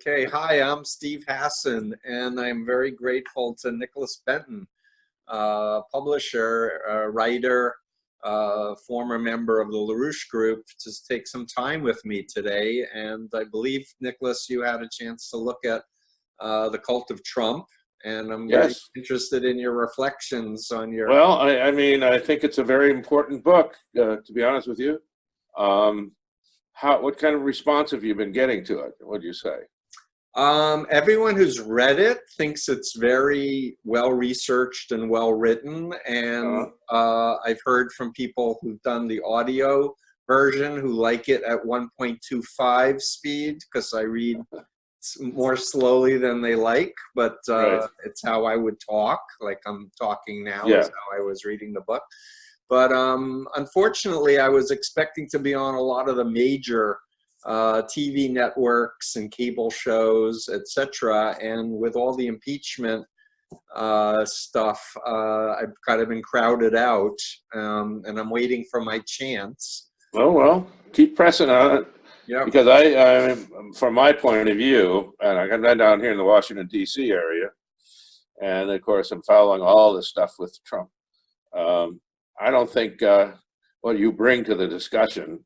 Okay, hi, I'm Steve Hassan, and I'm very grateful to Nicholas Benton, publisher, writer, former member of the LaRouche group, to take some time with me today. And I believe, Nicholas, you had a chance to look at The Cult of Trump, and I'm very Yes. interested in your reflections on your... Well, I mean, I think it's a very important book, to be honest with you. What kind of response have you been getting to it? What do you say? Everyone who's read it thinks it's very well researched and well written, and I've heard from people who've done the audio version who like it at 1.25 speed, because I read more slowly than they like, but Right. it's how I would talk, like I'm talking now Yeah. is how I was reading the book. But unfortunately, I was expecting to be on a lot of the major TV networks and cable shows, etc. And with all the impeachment stuff, I've kind of been crowded out, and I'm waiting for my chance. Oh, well, keep pressing on it. Yeah. Because from my point of view, and I'm down here in the Washington, D.C. area, and of course I'm following all this stuff with Trump. I don't think what you bring to the discussion,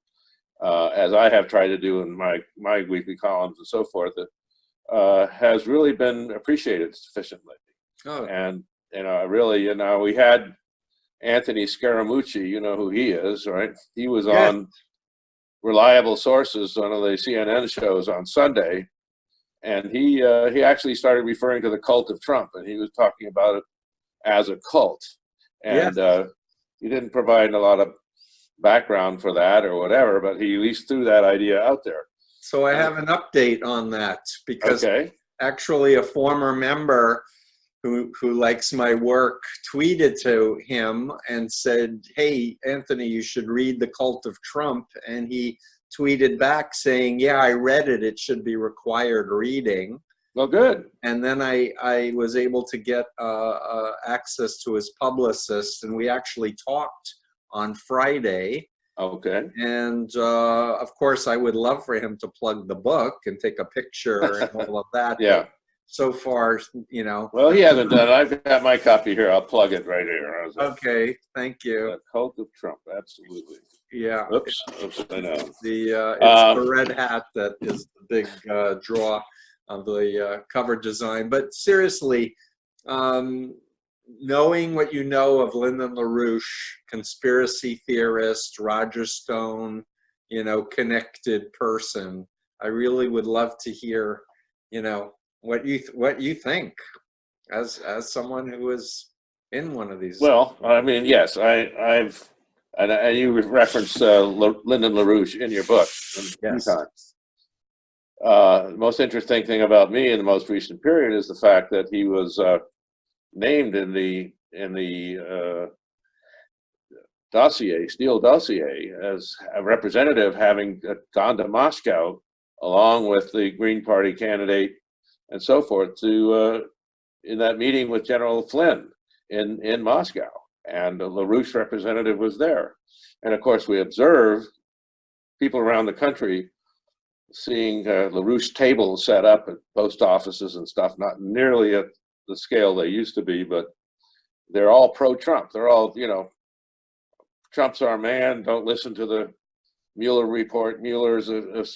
as I have tried to do in my weekly columns and so forth, has really been appreciated sufficiently. Oh. And really, we had Anthony Scaramucci. You know who he is, right? He was Yes. on Reliable Sources, one of the CNN shows on Sunday, and he actually started referring to the cult of Trump, and he was talking about it as a cult. And Yes. he didn't provide a lot of background for that or whatever, but he at least threw that idea out there. So I have an update on that, because Okay. actually a former member who likes my work tweeted to him and said, "Hey, Anthony, you should read The Cult of Trump." And he tweeted back saying, "Yeah, I read it. It should be required reading." Well, good. And then I was able to get access to his publicist, and we actually talked on Friday. Okay. And of course, I would love for him to plug the book and take a picture and all of that. Yeah. But so far, Well, he hasn't done it. I've got my copy here. I'll plug it right here. How's that? Okay, thank you. The Cult of Trump, absolutely. Yeah. Oops, I know. It's the red hat that is the big draw of the cover design. But seriously, knowing what you know of Lyndon LaRouche, conspiracy theorist, Roger Stone, connected person, I really would love to hear, what you think as someone who is in one of these. Well, I mean, yes, and you referenced Lyndon LaRouche in your book a few Yes. times. The most interesting thing about me in the most recent period is the fact that he was named in the Steele dossier as a representative, having gone to Moscow along with the Green Party candidate and so forth to in that meeting with General Flynn in Moscow, and the LaRouche representative was there. And of course, we observed people around the country seeing LaRouche tables set up at post offices and stuff, not nearly at the scale they used to be, but they're all pro-Trump. They're all, Trump's our man. Don't listen to the Mueller report. Mueller's a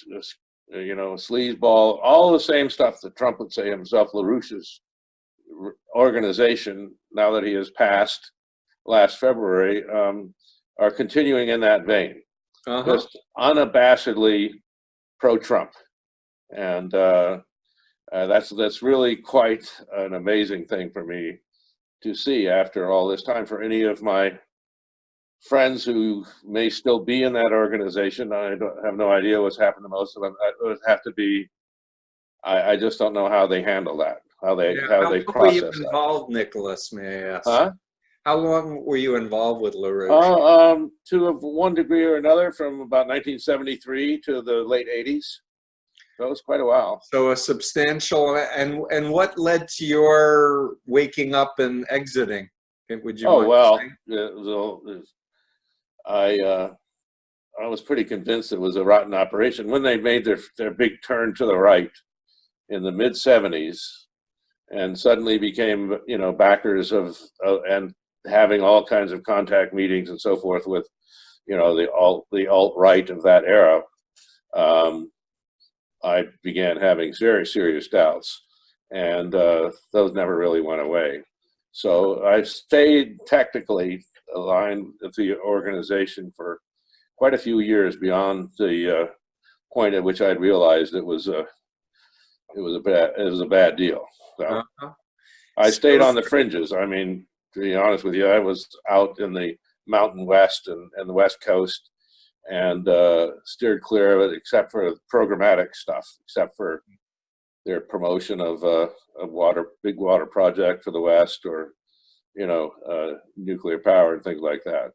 sleazeball. All the same stuff that Trump would say himself. LaRouche's organization, now that he has passed last February, are continuing in that vein, just unabashedly pro-Trump, and that's really quite an amazing thing for me to see after all this time. For any of my friends who may still be in that organization, I have no idea what's happened to most of them. It would have to be. I just don't know how they handle that. How they process that. How long were you involved, Nicholas? May I ask? Huh? How long were you involved with LaRouche? To one degree or another, from about 1973 to the late 80s. So it was quite a while. So a substantial, and what led to your waking up and exiting? Would you mind saying? I was pretty convinced it was a rotten operation when they made their big turn to the right in the mid 70s, and suddenly became, you know, backers of and having all kinds of contact meetings and so forth with, you know, the alt-right of that era. I began having very serious doubts, and those never really went away. So I stayed technically aligned with the organization for quite a few years beyond the point at which I'd realized it was a bad deal. So I stayed on the fringes. I mean, to be honest with you, I was out in the Mountain West and the West Coast, and steered clear of it, except for programmatic stuff, except for their promotion of a big water project for the West, or, you know, nuclear power and things like that.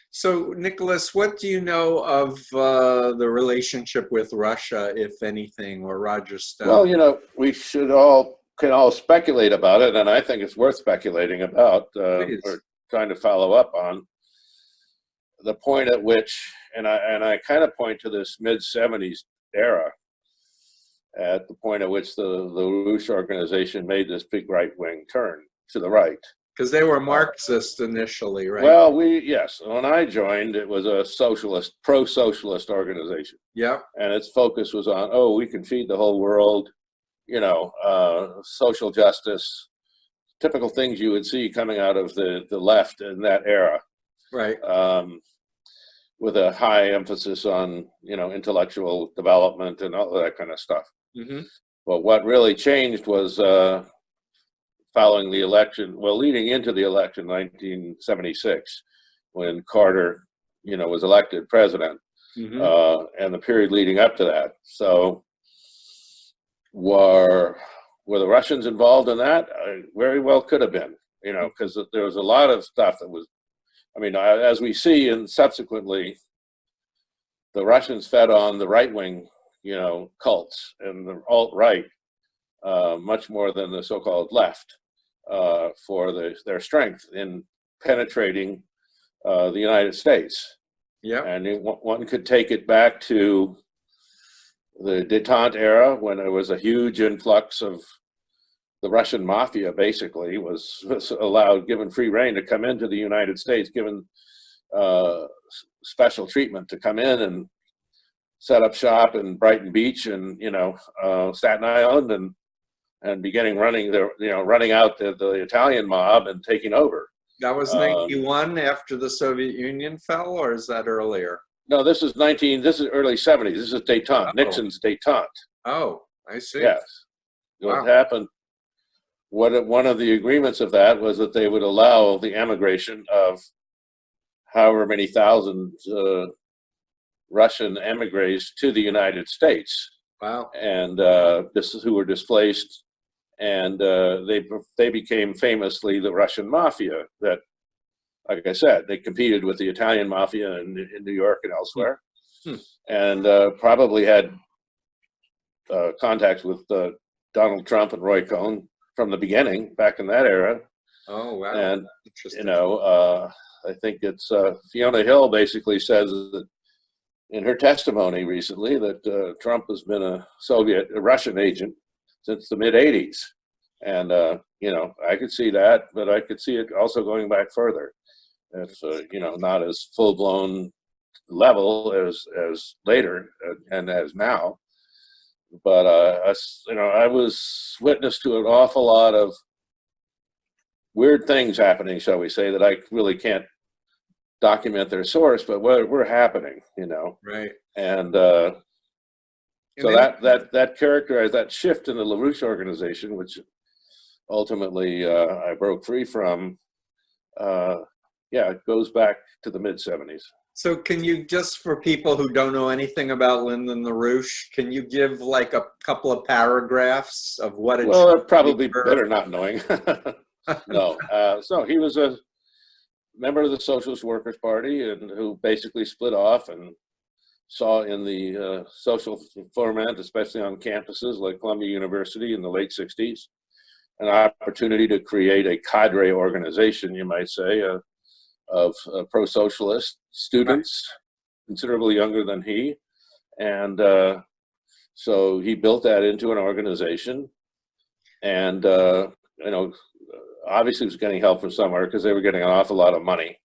So, Nicholas, what do you know of the relationship with Russia, if anything, or Roger Stone? Well, you know, we can all speculate about it, and I think it's worth speculating about. We're trying to follow up on the point at which, and I kind of point to this mid-70s era, at the point at which the LaRouche organization made this big right-wing turn to the right. Because they were Marxist initially, right? Well, yes. When I joined, it was a socialist, pro-socialist organization. Yeah. And its focus was on, oh, we can feed the whole world, you know, social justice, typical things you would see coming out of the left in that era. Right. With a high emphasis on, you know, intellectual development and all that kind of stuff. Mm-hmm. But what really changed was following the election, well, leading into the election, 1976, when Carter, you know, was elected president, and the period leading up to that. So were the Russians involved in that? Very well could have been, you know, because there was a lot of stuff that was, I mean, as we see, and subsequently, the Russians fed on the right-wing, you know, cults and the alt-right much more than the so-called left for their strength in penetrating the United States. Yeah, and one could take it back to the détente era, when there was a huge influx of the Russian mafia. Basically was allowed, given free rein to come into the United States, given special treatment to come in and set up shop in Brighton Beach and, you know, Staten Island, and beginning running out the Italian mob and taking over. That was 91 after the Soviet Union fell, or is that earlier? No, this is early 70s. This is détente, Nixon's détente. Oh, I see. Yes. Wow. What happened, one of the agreements of that was that they would allow the emigration of however many thousand Russian emigres to the United States. Wow. And who were displaced, and they became famously the Russian mafia that, like I said, they competed with the Italian mafia in New York and elsewhere, and probably had contacts with Donald Trump and Roy Cohn from the beginning, back in that era. Oh, wow. And, you know, I think it's Fiona Hill basically says that in her testimony recently that Trump has been a Russian agent since the mid-'80s. And, you know, I could see that, but I could see it also going back further. If, you know, not as full-blown level as later and as now. But, you know, I was witness to an awful lot of weird things happening, shall we say, that I really can't document their source, but were happening, you know. Right. And so that character, that shift in the LaRouche organization, which ultimately I broke free from, yeah, it goes back to the mid-'70s. So can you, just for people who don't know anything about Lyndon LaRouche, can you give like a couple of paragraphs of what it? Well, probably better not knowing. No. So he was a member of the Socialist Workers' Party, and who basically split off and saw in the social format, especially on campuses like Columbia University in the late 60s, an opportunity to create a cadre organization, you might say, of pro-socialist students, considerably younger than he, and So he built that into an organization, and obviously was getting help from somewhere because they were getting an awful lot of money.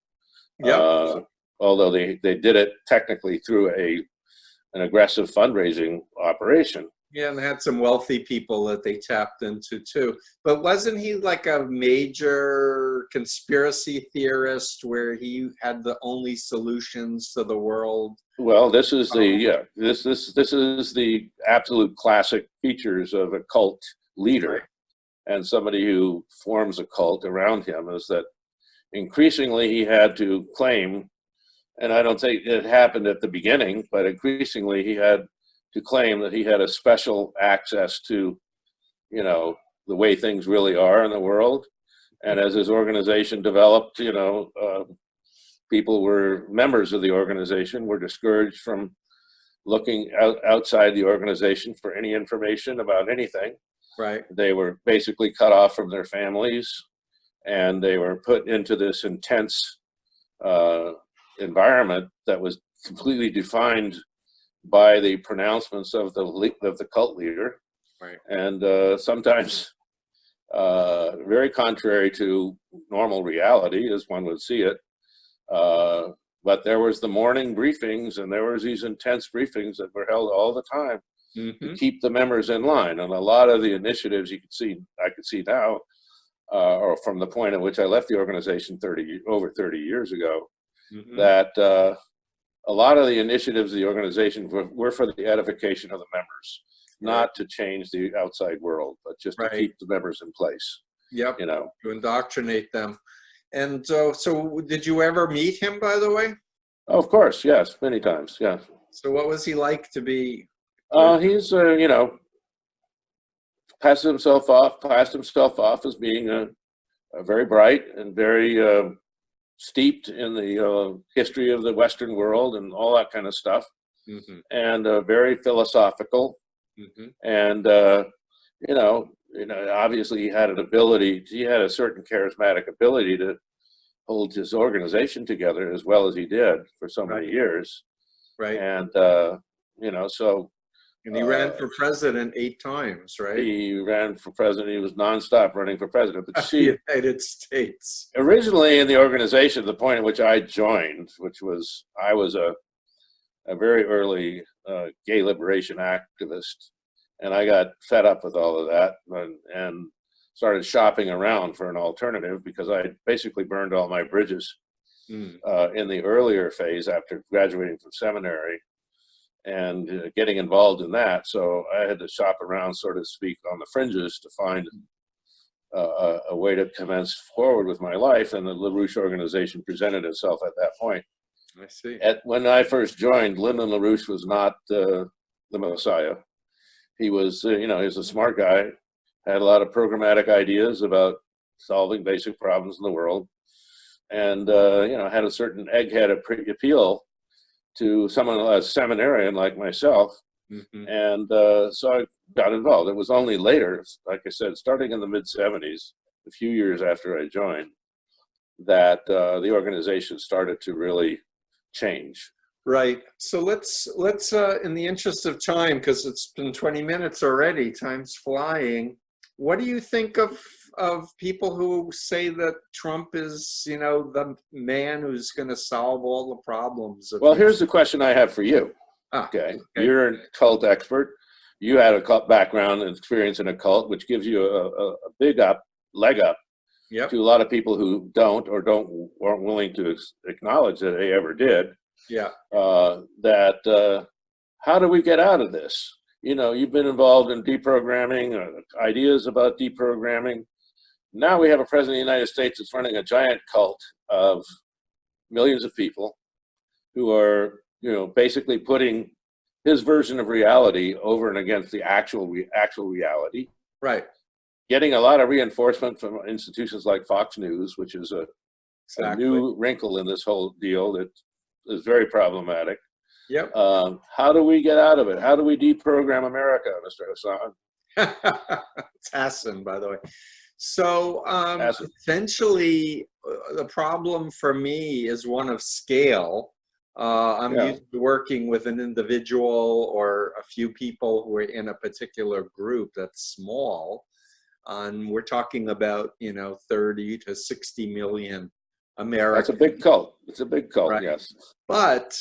Yep. Although they did it technically through an aggressive fundraising operation. Yeah, and they had some wealthy people that they tapped into too. But wasn't he like a major conspiracy theorist where he had the only solutions to the world? Well, this is this is the absolute classic features of a cult leader, Right. and somebody who forms a cult around him, is that increasingly he had to claim, and I don't think it happened at the beginning, but increasingly he had to claim that he had a special access to, the way things really are in the world. And as his organization developed, members of the organization were discouraged from looking outside the organization for any information about anything. Right. They were basically cut off from their families, and they were put into this intense environment that was completely defined by the pronouncements of the cult leader, Right. and sometimes very contrary to normal reality, as one would see it. But there was the morning briefings, and there was these intense briefings that were held all the time to keep the members in line. And a lot of the initiatives I could see now, or from the point at which I left the organization over 30 years ago, that a lot of the initiatives of the organization were for the edification of the members, not to change the outside world, but just to keep the members in place. Yep. To indoctrinate them. And so did you ever meet him, by the way? Oh, of course, yes, many times, yes. So what was he like to be? He's, passed himself off as being a very bright and very steeped in the history of the Western world and all that kind of stuff, and very philosophical. And obviously he had a certain charismatic ability to hold his organization together as well as he did for so many years. Right. And so. And he ran for president 8 times, right? He ran for president. He was nonstop running for president. But the United States. Originally in the organization, the point at which I joined, I was a very early gay liberation activist, and I got fed up with all of that and started shopping around for an alternative, because I had basically burned all my bridges in the earlier phase after graduating from seminary and getting involved in that. So I had to shop around, so to speak, on the fringes to find a way to commence forward with my life, and the LaRouche organization presented itself at that point. I see. When I first joined, Lyndon LaRouche was not the Messiah. He was, he was a smart guy, had a lot of programmatic ideas about solving basic problems in the world, and had a certain egghead appeal to someone, a seminarian like myself. And so I got involved. It was only later, like I said, starting in the mid-70s, a few years after I joined, that the organization started to really change. Right. So let's in the interest of time, because it's been 20 minutes already, time's flying. What do you think of people who say that Trump is, the man who's going to solve all the problems? Well, here's the question I have for you. Okay. You're a cult expert. You had a cult background and experience in a cult, which gives you a leg up to a lot of people who aren't willing to acknowledge that they ever did. Yeah. How do we get out of this? You've been involved in deprogramming, ideas about deprogramming. Now we have a president of the United States that's running a giant cult of millions of people who are, basically putting his version of reality over and against the actual reality. Right. Getting a lot of reinforcement from institutions like Fox News, which is a new wrinkle in this whole deal that is very problematic. Yep. How do we get out of it? How do we deprogram America, Mr. Hassan? It's Hassan, by the way. So essentially, the problem for me is one of scale. I'm Yeah. used to working with an individual or a few people who are in a particular group that's small. And we're talking about, 30 to 60 million That's a Americans, big cult. It's a big cult, right? yes. But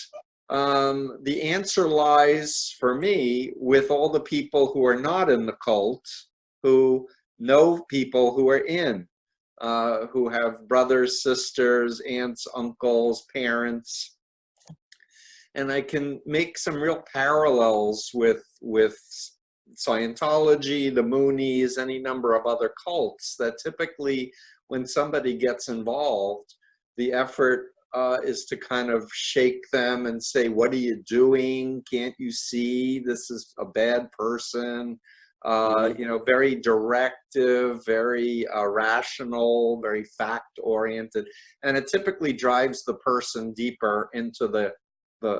the answer lies for me with all the people who are not in the cult, who know people who are in, who have brothers, sisters, aunts, uncles, parents. And I can make some real parallels with Scientology, the Moonies, any number of other cults that typically when somebody gets involved, the effort is to kind of shake them and say, what are you doing? Can't you see this is a bad person? Very directive, very rational, very fact-oriented. And it typically drives the person deeper into the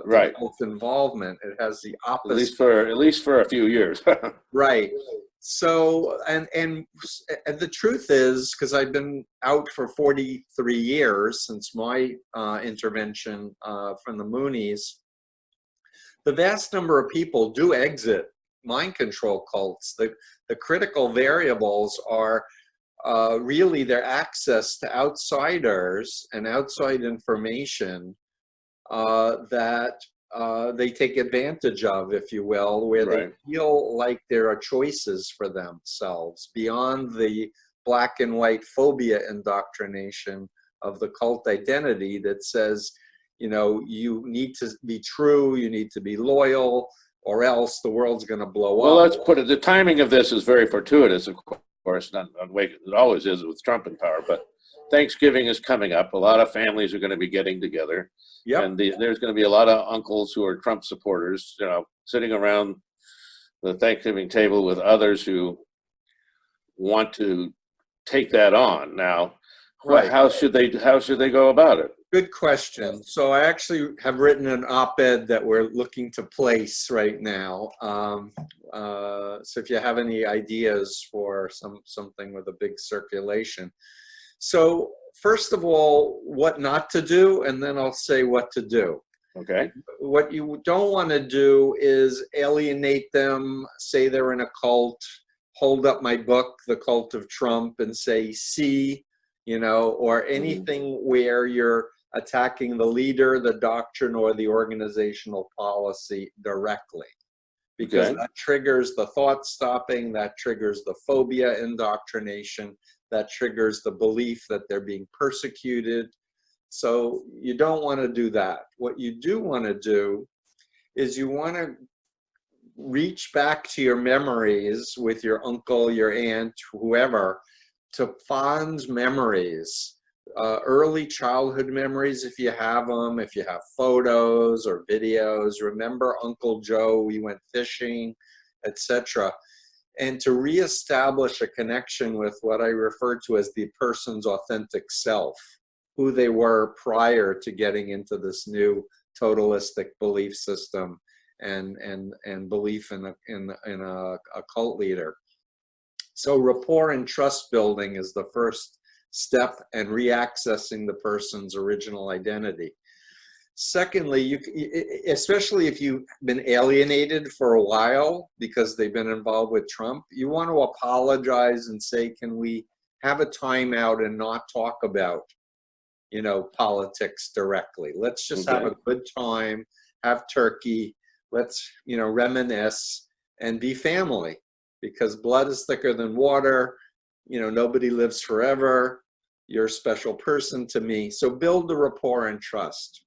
Right. cult involvement. It has the At opposite. least for a few years. Right. So, and the truth is, because I've been out for 43 years since my intervention from the Moonies, the vast number of people do exit mind control cults. The critical variables are really their access to outsiders and outside information that they take advantage of, if you will, where Right. they feel like there are choices for themselves beyond the black and white phobia indoctrination of the cult identity that says, you need to be true, you need to be loyal, or else the world's going to blow Well, up. let's put it, the timing of this is very fortuitous, of course, not way it always is with Trump in power, but Thanksgiving is coming up. A lot of families are going to be getting together. Yep. And there's going to be a lot of uncles who are Trump supporters, sitting around the Thanksgiving table with others who want to take that on. Now, Right. how should they go about it? Good question. So I actually have written an op-ed that we're looking to place right now. So if you have any ideas for something with a big circulation. So first of all, what not to do, and then I'll say what to do. Okay. What you don't want to do is alienate them, say they're in a cult, hold up my book, The Cult of Trump, and say, see, or anything where you're attacking the leader, the doctrine, or the organizational policy directly. Because that triggers the thought stopping, that triggers the phobia indoctrination, that triggers the belief that they're being persecuted. So you don't want to do that. What you do want to do is you want to reach back to your memories with your uncle, your aunt, whoever, to fond memories, early childhood memories if you have them, if you have photos or videos. Remember Uncle Joe, we went fishing, etc. And to reestablish a connection with what I refer to as the person's authentic self, who they were prior to getting into this new totalistic belief system and belief in a cult leader. So rapport and trust building is the first step, and reaccessing the person's original identity. Secondly, especially if you've been alienated for a while because they've been involved with Trump, you want to apologize and say, can we have a timeout and not talk about, politics directly? Let's just have a good time, have turkey, let's, reminisce and be family, because blood is thicker than water. Nobody lives forever. You're a special person to me. So build the rapport and trust.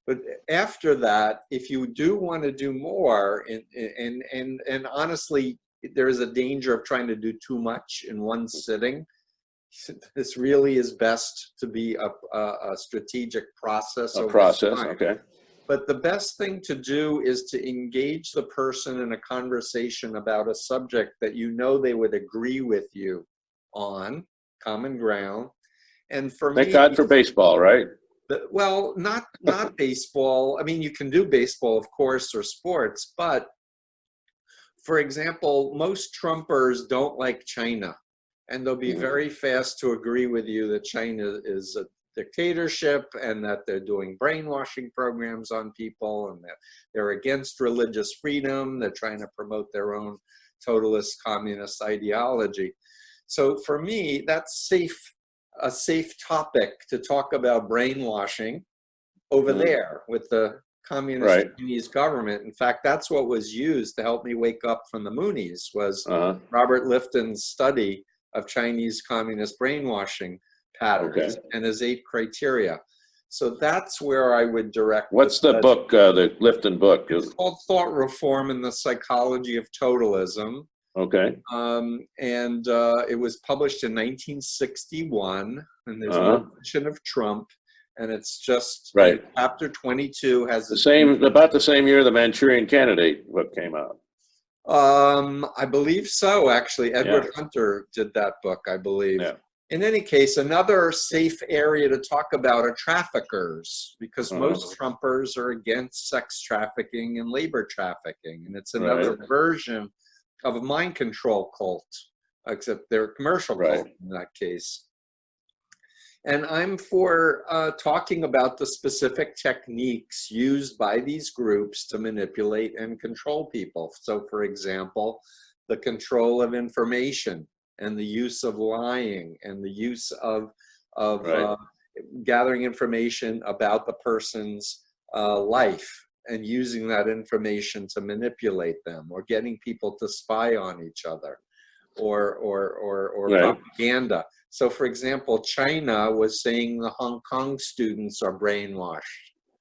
But after that, if you do want to do more, and honestly, there is a danger of trying to do too much in one sitting. This really is best to be a strategic process. A process, okay. But the best thing to do is to engage the person in a conversation about a subject that they would agree with you on, common ground. And for me, thank God for baseball, right? Well, not baseball. I mean, you can do baseball, of course, or sports, but for example, most Trumpers don't like China, and they'll be very fast to agree with you that China is dictatorship, and that they're doing brainwashing programs on people, and that they're against religious freedom. They're trying to promote their own totalist communist ideology. So for me, that's a safe topic to talk about brainwashing over there with the communist Chinese government. In fact, that's what was used to help me wake up from the Moonies, was Robert Lifton's study of Chinese communist brainwashing patterns and his 8 criteria. So that's where I would direct. What's the book, the Lifton book? It's called Thought Reform and the Psychology of Totalism. Okay. And it was published in 1961, and there's no mention of Trump. And it's just chapter 22 has about the same year the Manchurian Candidate book came out. I believe so, actually. Edward Hunter did that book, I believe. Yeah. In any case, another safe area to talk about are traffickers, because most Trumpers are against sex trafficking and labor trafficking, and it's another version of a mind control cult, except they're a commercial cult in that case. And I'm for talking about the specific techniques used by these groups to manipulate and control people. So, for example, the control of information and the use of lying and the use of gathering information about the person's life and using that information to manipulate them, or getting people to spy on each other, or propaganda. So, for example, China was saying the Hong Kong students are brainwashed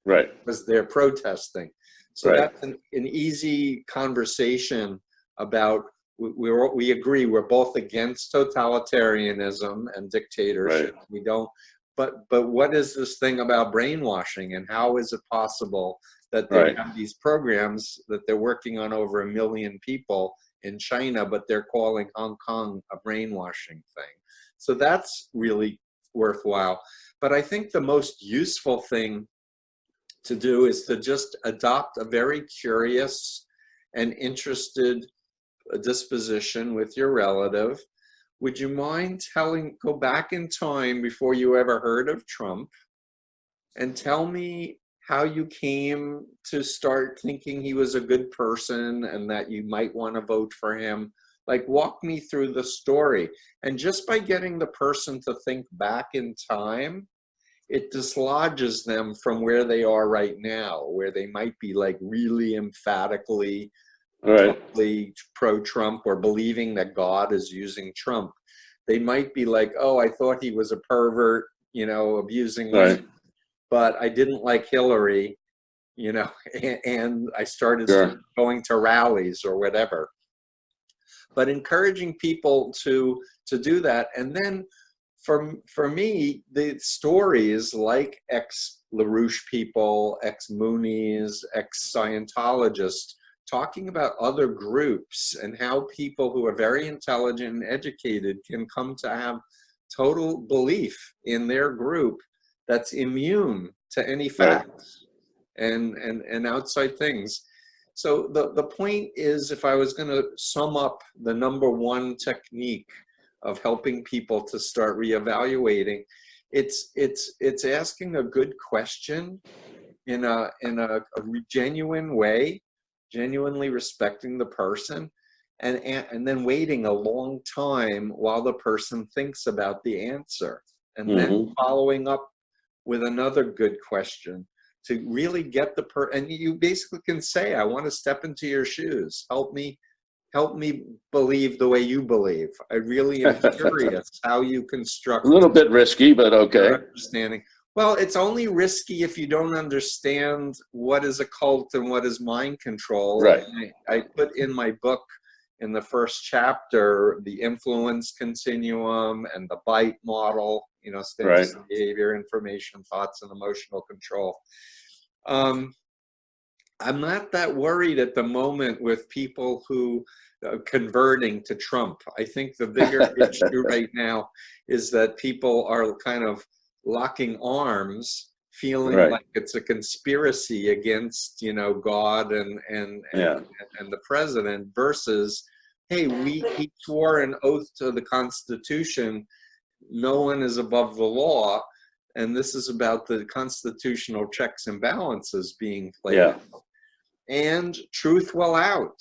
because they're protesting. So that's an easy conversation about, we agree we're both against totalitarianism and dictatorship. We don't, but what is this thing about brainwashing, and how is it possible that they have these programs that they're working on over 1 million people in China, but they're calling Hong Kong a brainwashing thing? So that's really worthwhile. But I think the most useful thing to do is to just adopt a very curious and interested disposition with your relative. Would you mind go back in time before you ever heard of Trump, and tell me how you came to start thinking he was a good person and that you might want to vote for him? Like, walk me through the story. And just by getting the person to think back in time, it dislodges them from where they are right now, where they might be like really emphatically totally pro-Trump, or believing that God is using Trump. They might be like, oh, I thought he was a pervert, abusing women, but I didn't like Hillary, and I started going to rallies or whatever. But encouraging people to do that. And then for me, the stories like ex-LaRouche people, ex-Moonies, ex-Scientologists, talking about other groups and how people who are very intelligent and educated can come to have total belief in their group that's immune to any facts and outside things. So the point is, if I was going to sum up the #1 technique of helping people to start reevaluating, it's asking a good question in a genuine way, genuinely respecting the person, and then waiting a long time while the person thinks about the answer, and then following up with another good question to really get and you basically can say, I want to step into your shoes. Help me believe the way you believe. I really am curious how you construct. A little bit risky, but okay. Understanding. Well, it's only risky if you don't understand what is a cult and what is mind control. Right. I put in my book, in the first chapter, the influence continuum and the BITE model, status of behavior, information, thoughts, and emotional control. I'm not that worried at the moment with people who converting to Trump. I think the bigger issue right now is that people are kind of locking arms, feeling like it's a conspiracy against, God and the president, versus, hey, he swore an oath to the Constitution. No one is above the law. and this is about the constitutional checks and balances being played Yeah. out, and truth will out.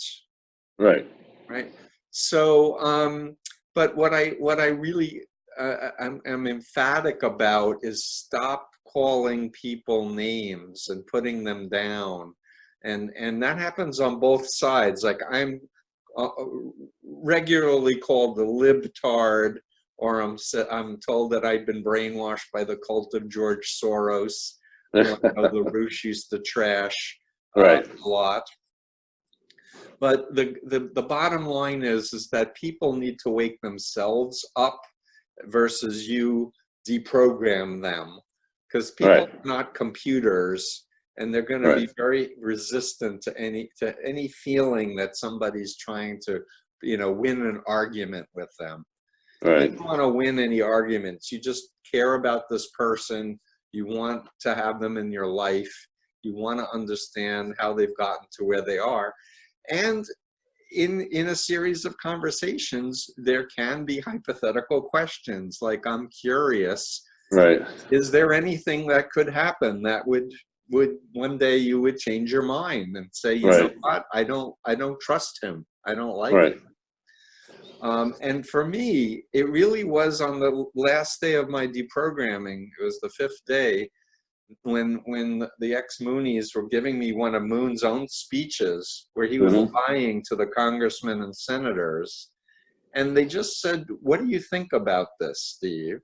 Right. Right. So, but what I really am emphatic about is stop calling people names and putting them down, and that happens on both sides. Like I'm regularly called the libtard, or I'm told that I've been brainwashed by the cult of George Soros, who I know LaRouche used to trash Right. a lot. But the bottom line is that people need to wake themselves up versus you deprogram them, because people Right. are not computers, and they're going to be very resistant to any feeling that somebody's trying to, win an argument with them. Right. You don't want to win any arguments. You just care about this person. You want to have them in your life. You want to understand how they've gotten to where they are. And in a series of conversations, there can be hypothetical questions like, I'm curious, Right. is there anything that could happen that would one day you would change your mind and say, you know what, I don't trust him. I don't like him. And for me, it really was on the last day of my deprogramming. It was the 5th day, when the ex-Moonies were giving me one of Moon's own speeches where he was lying to the congressmen and senators. And they just said, what do you think about this, Steve?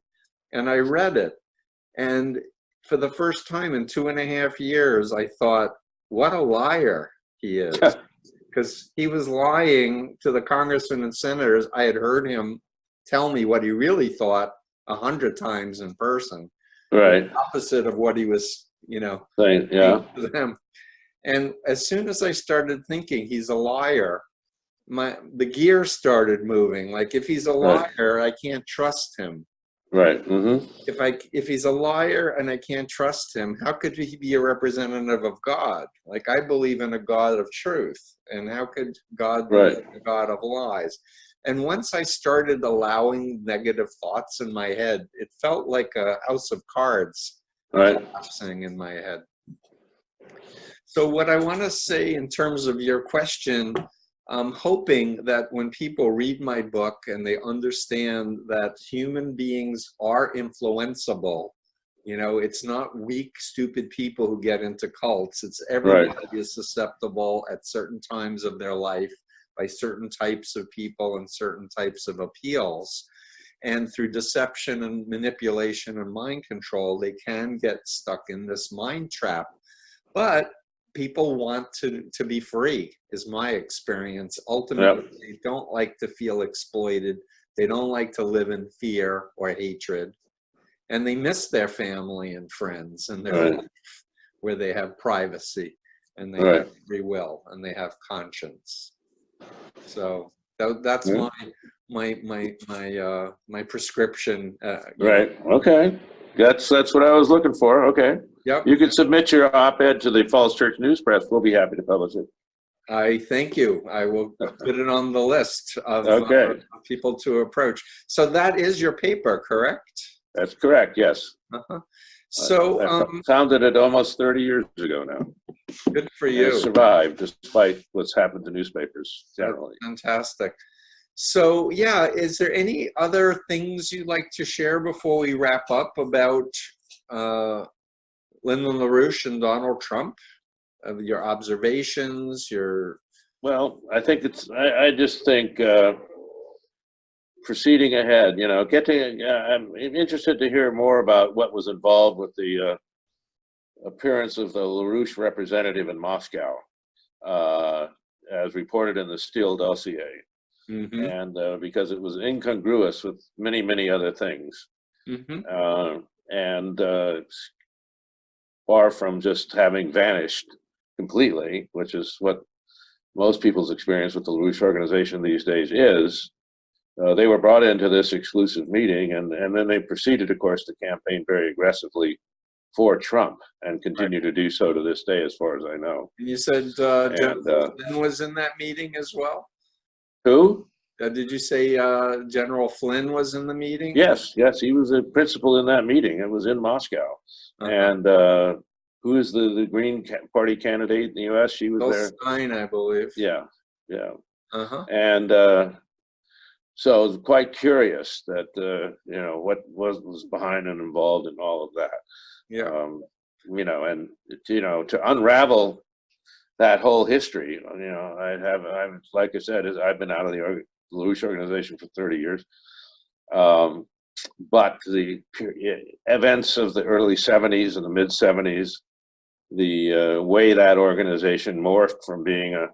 And I read it. And for the first time in 2.5 years, I thought, what a liar he is. Because he was lying to the congressmen and senators. I had heard him tell me what he really thought 100 times in person. Right. The opposite of what he was, saying, to them. And as soon as I started thinking he's a liar, the gears started moving. Like, if he's a liar, I can't trust him. Right. If he's a liar and I can't trust him, how could he be a representative of God? Like, I believe in a God of truth, and how could God be a God of lies? And once I started allowing negative thoughts in my head, it felt like a house of cards collapsing in my head. So what I want to say in terms of your question, I'm hoping that when people read my book and they understand that human beings are influenceable, it's not weak, stupid people who get into cults. It's everybody is susceptible at certain times of their life by certain types of people and certain types of appeals. And through deception and manipulation and mind control, they can get stuck in this mind trap. But people want to be free, is my experience. Ultimately, they don't like to feel exploited. They don't like to live in fear or hatred. And they miss their family and friends and their life, where they have privacy and they have free will and they have conscience. So that's my prescription. Okay. That's what I was looking for. Okay. Yep. You can submit your op-ed to the Falls Church News Press. We'll be happy to publish it. I thank you. I will put it on the list of people to approach. So that is your paper, correct? That's correct. Yes. So I founded it almost 30 years ago now. Good for you. It survived despite what's happened to newspapers generally. That's fantastic. So yeah, is there any other things you'd like to share before we wrap up about Lyndon LaRouche and Donald Trump? Of your observations, Well, I think I just think proceeding ahead, I'm interested to hear more about what was involved with the appearance of the LaRouche representative in Moscow, as reported in the Steele dossier. And because it was incongruous with many, many other things. And far from just having vanished completely, which is what most people's experience with the LaRouche organization these days is. They were brought into this exclusive meeting, and then they proceeded, of course, to campaign very aggressively for Trump and continue to do so to this day, as far as I know. And you said Jennifer Flynn was in that meeting as well? Who? Did you say General Flynn was in the meeting? Yes, yes, he was a principal in that meeting. It was in Moscow. And who is the Green Party candidate in the U.S.? She was Bill there. Stein, I believe. Yeah, yeah. Uh-huh. And so I was quite curious that what was behind and involved in all of that. Yeah. And to unravel that whole history. I've like I said, I've been out of the LaRouche organization for 30 years. But the events of the early 70s and the mid 70s, the way that organization morphed from being a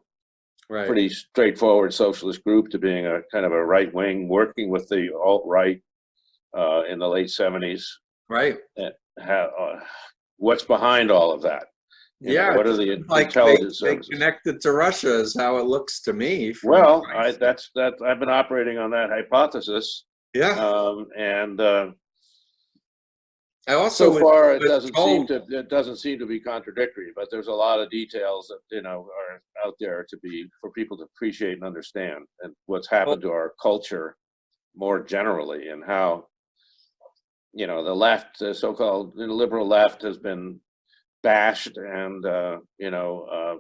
pretty straightforward socialist group to being a kind of a right wing, working with the alt-right in the late 70s. Right. What's behind all of that? What are the intelligence services? They connected to Russia is how it looks to me. Well, I've been operating on that hypothesis. Yeah. I also so far it doesn't seem to be contradictory, but there's a lot of details that are out there for people to appreciate and understand, and what's happened to our culture more generally, and how the left, the so-called liberal left, has been bashed, and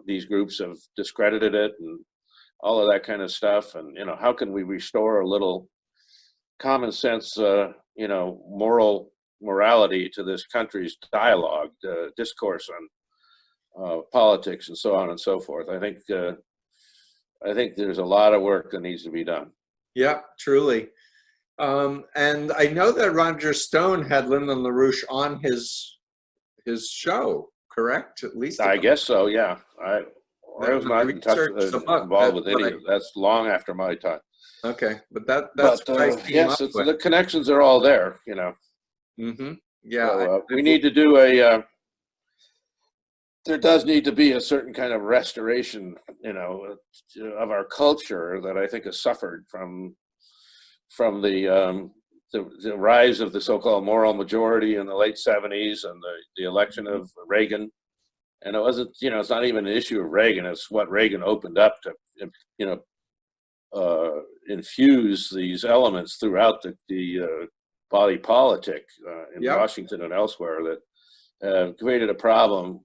these groups have discredited it and all of that kind of stuff. And how can we restore a little common sense morality to this country's dialogue, discourse on politics and so on and so forth. I think there's a lot of work that needs to be done. Yeah, truly. And I know that Roger Stone had Lyndon LaRouche on his show, correct? At least I guess so. Yeah, I was not involved with any of it. That's long after my time. Okay, but that's yes, the connections are all there. Mm-hmm. Yeah. So, we need to do there does need to be a certain kind of restoration, of our culture that I think has suffered from the rise of the so-called moral majority in the late 70s and the election of Reagan. And it wasn't, it's not even an issue of Reagan. It's what Reagan opened up to, infuse these elements throughout the body politic in Washington and elsewhere that created a problem.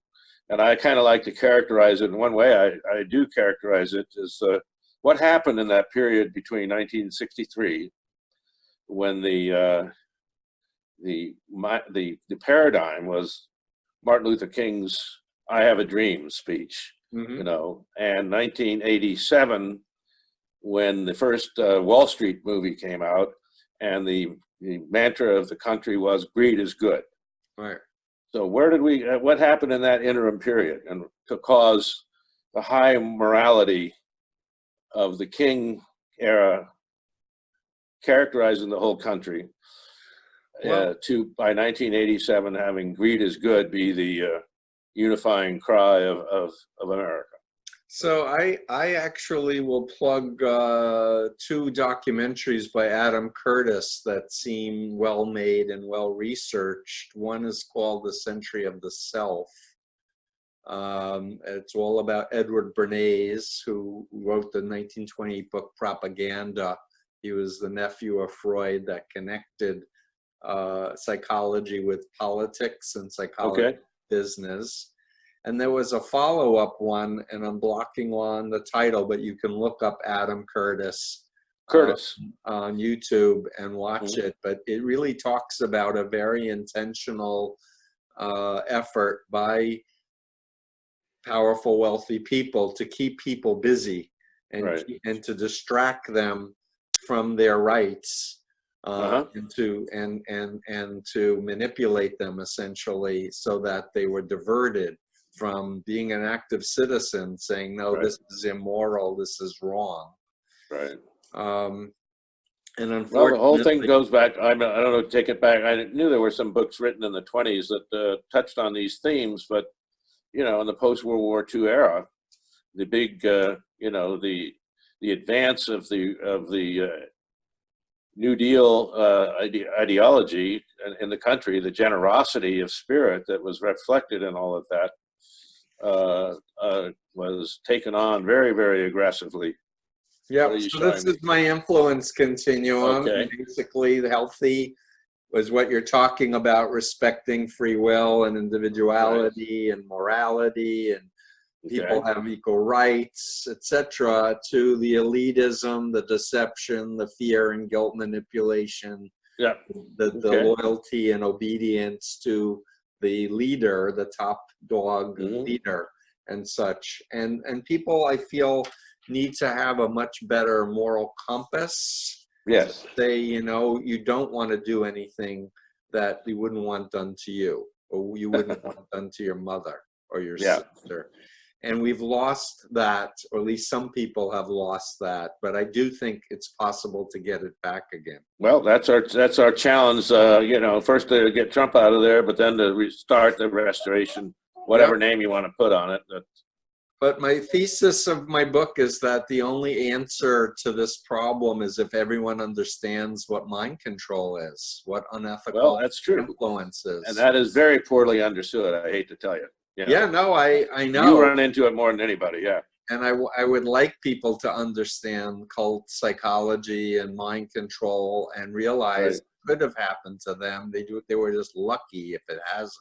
And I kind of like to characterize it in one way. I do characterize it as what happened in that period between 1963, when the paradigm was Martin Luther King's "I Have a Dream" speech, and 1987, when the first Wall Street movie came out, and the mantra of the country was "Greed is good." Right. So what happened in that interim period, and to cause the high morality of the King era characterizing the whole country, to by 1987 having "Greed is good" be the unifying cry of America? So I actually will plug two documentaries by Adam Curtis that seem well made and well researched. One is called "The Century of the Self." It's all about Edward Bernays, who wrote the 1920 book Propaganda. He was the nephew of Freud that connected psychology with politics and psychology business. And there was a follow-up one, and I'm blocking on the title, but you can look up Adam Curtis on YouTube and watch it. But it really talks about a very intentional effort by powerful, wealthy people to keep people busy and to distract them from their rights, and to manipulate them essentially, so that they were diverted from being an active citizen, saying, no, this is immoral, this is wrong. Right. And unfortunately, well, the whole thing goes back, I don't know, take it back. I knew there were some books written in the 20s that touched on these themes, but, in the post-World War II era, the big, the advance of the New Deal ideology in the country, the generosity of spirit that was reflected in all of that, was taken on very, very aggressively Yeah, What are you so this showing me? is my influence continuum. Okay. Basically, the healthy was what you're talking about, respecting free will and individuality and morality, and people Okay. have equal rights, etc., to the elitism, the deception, the fear and guilt manipulation, Yeah. the Okay. loyalty and obedience to the leader, the top dog Mhm. leader, and such. And people, I feel, need to have a much better moral compass to Yes. say, you know, you don't want to do anything that you wouldn't want done to you, or you wouldn't want done to your mother or your Yeah. sister. And we've lost that, or at least some people have lost that, but I do think it's possible to get it back again. Well, that's our challenge. You know, first to get Trump out of there, but then to restart the restoration, whatever Yep. name you want to put on it. But my thesis of my book is that the only answer to this problem is if everyone understands what mind control is, what Well, unethical that's true, influence and is. that is very poorly understood. I hate to tell you. You Yeah, know, no, I you know. run into it more than anybody. Yeah. And I would like people to understand cult psychology and mind control and realize Right. it could have happened to them. They were just lucky if it hasn't.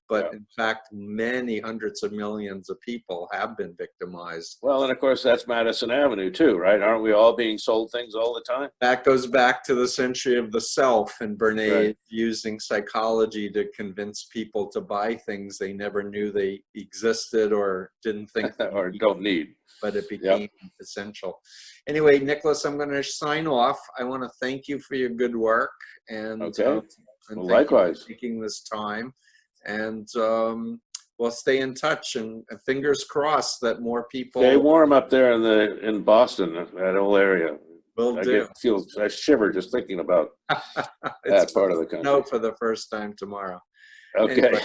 But Yeah. in fact, many hundreds of millions of people have been victimized. Well, and of course that's Madison Avenue too, right? Aren't we all being sold things all the time? That goes back to the century of the self and Right. Bernays using psychology to convince people to buy things they never knew they existed or didn't think they Or needed, don't need. but it Yep. became essential. Anyway, Nicholas, I'm going to sign off. I want to thank you for your good work, and Okay. Well, thank you for likewise. taking this time. And we'll stay in touch, and fingers crossed that more Stay people warm up there in Boston, that whole area. will do. I shiver just thinking about It's that part of the country. snow for the first time tomorrow. Okay. Anyway,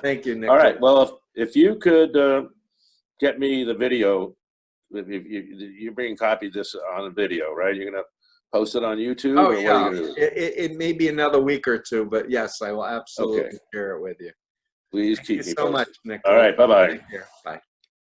thank you, Nicholas. All right. Well, if you could get me the video, if you're being copied this on a video, right? You're gonna post it on YouTube, Oh, or what yeah. are you gonna do? It may be another week or two, but yes, I will absolutely Okay. share it with you. Please Thank keep you me so much, posted. Nicholas. All right. Bye bye. Take care. Bye.